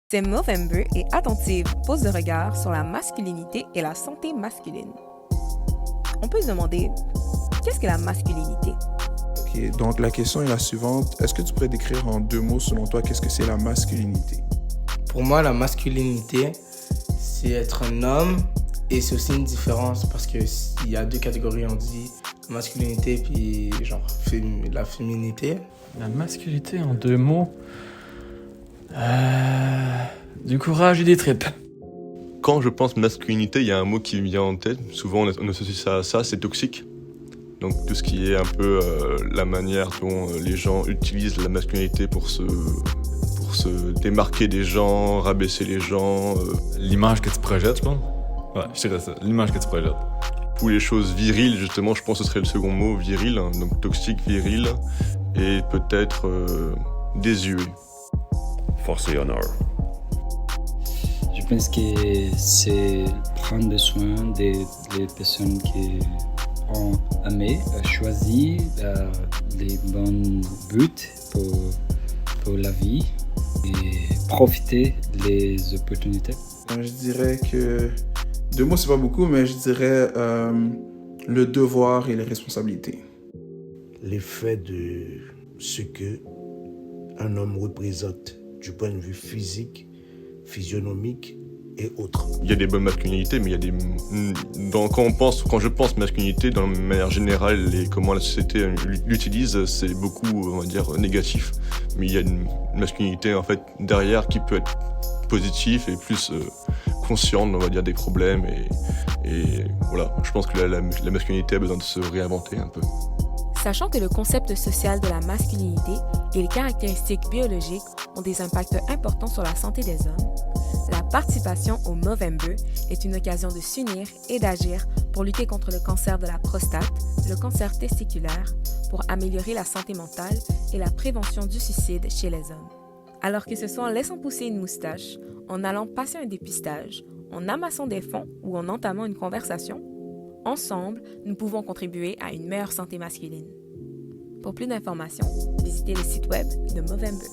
C'est Movember et Attentive pose le regard sur la masculinité et la santé masculine. On peut se demander, qu'est-ce que la masculinité? Ok, donc la question est la suivante. Est-ce que tu pourrais décrire en 2 mots, selon toi, qu'est-ce que c'est la masculinité? Pour moi, la masculinité, c'est être un homme et c'est aussi une différence parce qu'il y a 2 catégories, on dit masculinité puis genre la féminité. La masculinité en 2 mots. Du courage et des tripes. Quand je pense masculinité, il y a un mot qui me vient en tête. Souvent, on associe ça à ça, c'est toxique. Donc tout ce qui est un peu la manière dont les gens utilisent la masculinité pour se démarquer des gens, rabaisser les gens. L'image que tu projettes, je pense. Ouais, je dirais ça. L'image que tu projettes. Pour les choses viriles, justement, je pense que ce serait le second mot, viril. Donc toxique, viril. Et peut-être désuet. Force et honneur. Je pense que c'est prendre soin des personnes qui ont aimé, choisi les bons buts pour la vie et profiter des opportunités. Je dirais que 2 mots, c'est pas beaucoup, mais je dirais le devoir et les responsabilités. L'effet de ce que un homme représente du point de vue physique, physionomique et autres. Il y a des bonnes masculinités, mais il y a des... Quand je pense masculinité, dans la manière générale, et comment la société l'utilise, c'est beaucoup, on va dire, négatif. Mais il y a une masculinité, en fait, derrière qui peut être positive et plus consciente, on va dire, des problèmes. Et voilà, je pense que la masculinité a besoin de se réinventer un peu. Sachant que le concept social de la masculinité et les caractéristiques biologiques ont des impacts importants sur la santé des hommes, la participation au Movember est une occasion de s'unir et d'agir pour lutter contre le cancer de la prostate, le cancer testiculaire, pour améliorer la santé mentale et la prévention du suicide chez les hommes. Alors que ce soit en laissant pousser une moustache, en allant passer un dépistage, en amassant des fonds ou en entamant une conversation, ensemble, nous pouvons contribuer à une meilleure santé masculine. Pour plus d'informations, visitez le site web de Movember.